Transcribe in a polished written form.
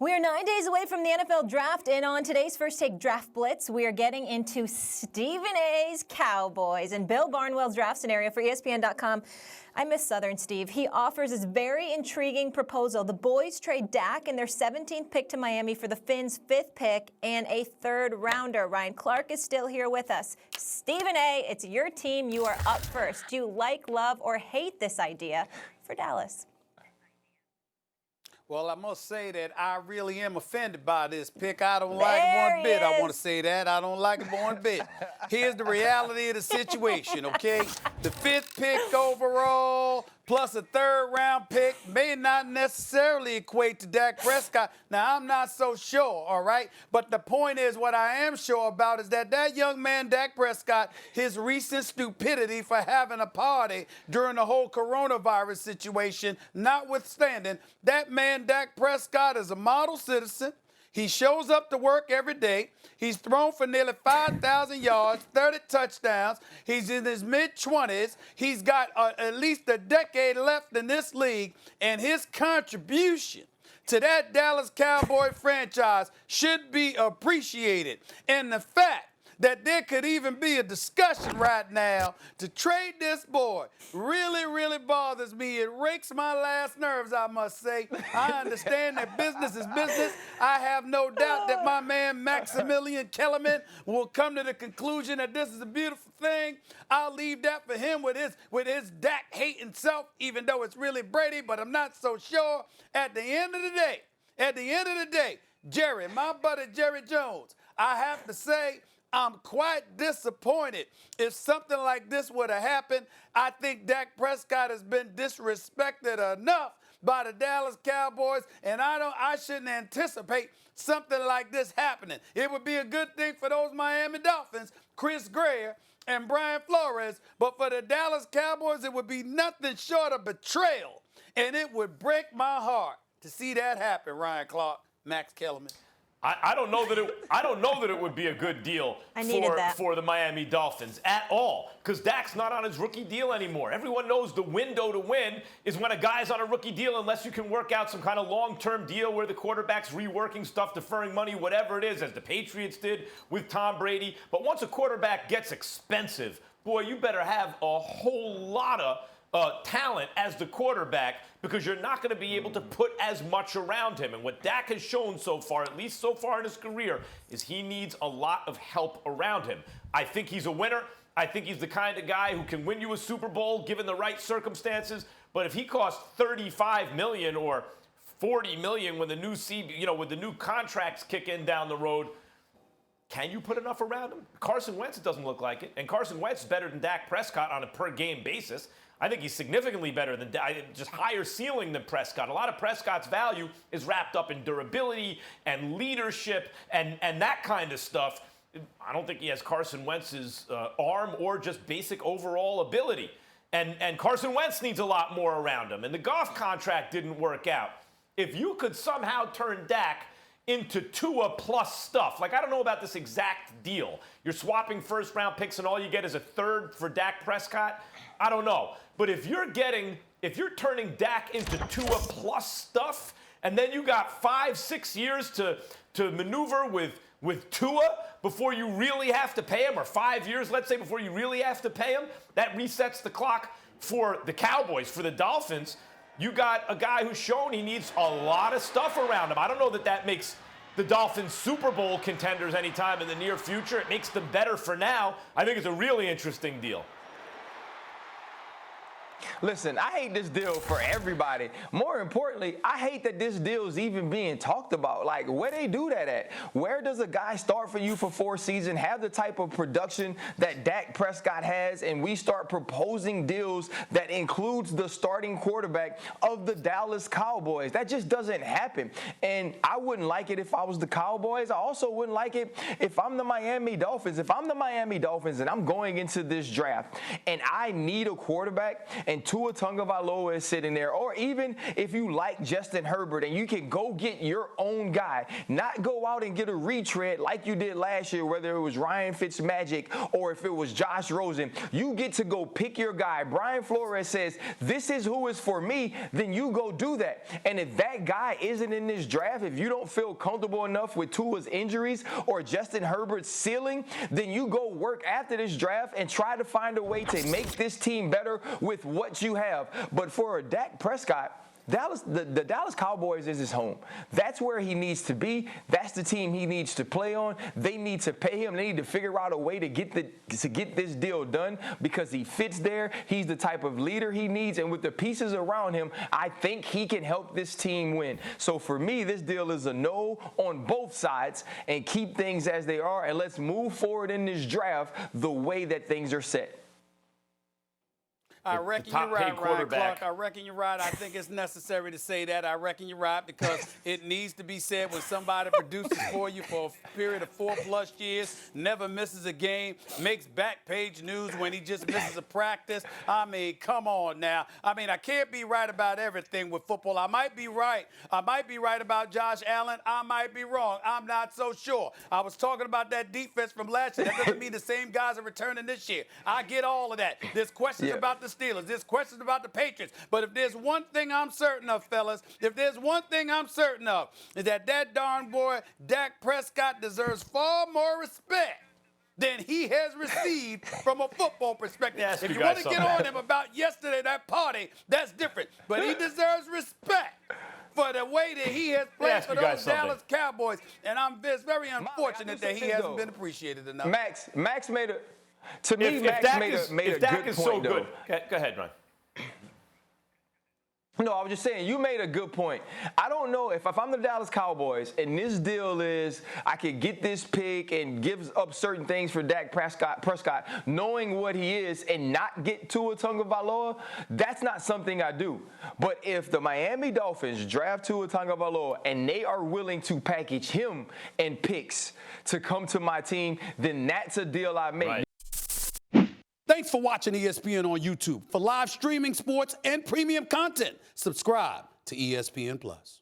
We are 9 days away from the NFL draft, and on today's First Take Draft Blitz, we are getting into Stephen A's Cowboys and Bill Barnwell's draft scenario for ESPN.com. I miss Southern Steve. He offers this very intriguing proposal. The boys trade Dak and their 17th pick to Miami for the Finns' 5th pick and a 3rd rounder. Ryan Clark is still here with us. Stephen A., it's your team. You are up first. Do you like, love, or hate this idea for Dallas? Well, I must say that I really am offended by this pick. I don't like it one bit. I want to say that. I don't like it one bit. Here's the reality of the situation, okay? The 5th pick overall plus a 3rd round pick may not necessarily equate to Dak Prescott. Now, I'm not so sure, all right? But the point is, what I am sure about is that young man, Dak Prescott, his recent stupidity for having a party during the whole coronavirus situation, notwithstanding, that man, Dak Prescott, is a model citizen. He shows up to work every day. He's thrown for nearly 5,000 yards, 30 touchdowns. He's in his mid-20s. He's got at least a decade left in this league, and his contribution to that Dallas Cowboy franchise should be appreciated. And the fact that there could even be a discussion right now to trade this boy really, really bothers me. It rakes my last nerves, I must say. I understand that business is business. I have no doubt that my man Maximilian Kellerman will come to the conclusion that this is a beautiful thing. I'll leave that for him with his Dak hate himself, even though it's really Brady, but I'm not so sure. At the end of the day, Jerry, my buddy Jerry Jones, I have to say, I'm quite disappointed if something like this would have happened. I think Dak Prescott has been disrespected enough by the Dallas Cowboys, and I shouldn't anticipate something like this happening. It would be a good thing for those Miami Dolphins, Chris Greer and Brian Flores, but for the Dallas Cowboys, it would be nothing short of betrayal, and it would break my heart to see that happen, Ryan Clark, Max Kellerman. I don't know that it would be a good deal for the Miami Dolphins at all, because Dak's not on his rookie deal anymore. Everyone knows the window to win is when a guy's on a rookie deal, unless you can work out some kind of long-term deal where the quarterback's reworking stuff, deferring money, whatever it is, as the Patriots did with Tom Brady. But once a quarterback gets expensive, boy, you better have a whole lot of talent as the quarterback, because you're not going to be able to put as much around him. And what Dak has shown so far, at least so far in his career, is he needs a lot of help around him. I think he's a winner. I think he's the kind of guy who can win you a Super Bowl given the right circumstances. But if he costs $35 million or $40 million when the new contracts kick in down the road, can you put enough around him? Carson Wentz, it doesn't look like it. And Carson Wentz is better than Dak Prescott on a per-game basis. I think he's significantly better than, just higher ceiling than Prescott. A lot of Prescott's value is wrapped up in durability and leadership and that kind of stuff. I don't think he has Carson Wentz's arm or just basic overall ability. And Carson Wentz needs a lot more around him. And the Goff contract didn't work out. If you could somehow turn Dak into Tua plus stuff. Like, I don't know about this exact deal. You're swapping first-round picks and all you get is a 3rd for Dak Prescott. I don't know. But if you're turning Dak into Tua plus stuff, and then you got 5-6 years to maneuver with Tua before you really have to pay him, or 5 years, let's say, before you really have to pay him, that resets the clock for the Cowboys. For the Dolphins, you got a guy who's shown he needs a lot of stuff around him. I don't know that makes the Dolphins Super Bowl contenders anytime in the near future. It makes them better for now. I think it's a really interesting deal. Listen, I hate this deal for everybody. More importantly, I hate that this deal is even being talked about. Like, where they do that at? Where does a guy start for you for 4 seasons, have the type of production that Dak Prescott has, and we start proposing deals that includes the starting quarterback of the Dallas Cowboys? That just doesn't happen. And I wouldn't like it if I was the Cowboys. I also wouldn't like it if I'm the Miami Dolphins. If I'm the Miami Dolphins and I'm going into this draft and I need a quarterback, and Tua Tagovailoa is sitting there, or even if you like Justin Herbert and you can go get your own guy, not go out and get a retread like you did last year, whether it was Ryan Fitzmagic or if it was Josh Rosen, you get to go pick your guy. Brian Flores says, this is who is for me, then you go do that. And if that guy isn't in this draft, if you don't feel comfortable enough with Tua's injuries or Justin Herbert's ceiling, then you go work after this draft and try to find a way to make this team better with what you have. But for Dak Prescott, the Dallas Cowboys is his home. That's where he needs to be. That's the team he needs to play on. They need to pay him. They need to figure out a way to get this deal done because he fits there. He's the type of leader he needs. And with the pieces around him, I think he can help this team win. So for me, this deal is a no on both sides and keep things as they are. And let's move forward in this draft the way that things are set. I reckon you're right, Ryan Clark. I reckon you're right. I think it's necessary to say that. I reckon you're right because it needs to be said when somebody produces for you for a period of 4+ years, never misses a game, makes back page news when he just misses a practice. I mean, come on now. I mean, I can't be right about everything with football. I might be right. I might be right about Josh Allen. I might be wrong. I'm not so sure. I was talking about that defense from last year. That doesn't mean the same guys are returning this year. I get all of that. There's questions about the Steelers. There's questions about the Patriots. But if there's one thing I'm certain of, fellas, if there's one thing I'm certain of, is that darn boy, Dak Prescott, deserves far more respect than he has received from a football perspective. Yes, if you want to get on him about yesterday, that party, that's different. But he deserves respect for the way that he has played for those Dallas Cowboys. And it's very unfortunate that he hasn't been appreciated enough. Max made a... To me, Max made a good point, though. Go ahead, Ryan. No, I was just saying, you made a good point. I don't know if I'm the Dallas Cowboys and this deal is I could get this pick and give up certain things for Dak Prescott, knowing what he is and not get Tua Tagovailoa, that's not something I do. But if the Miami Dolphins draft Tua Tagovailoa and they are willing to package him and picks to come to my team, then that's a deal I make. Right. Thanks for watching ESPN on YouTube. For live streaming, sports, and premium content, subscribe to ESPN+.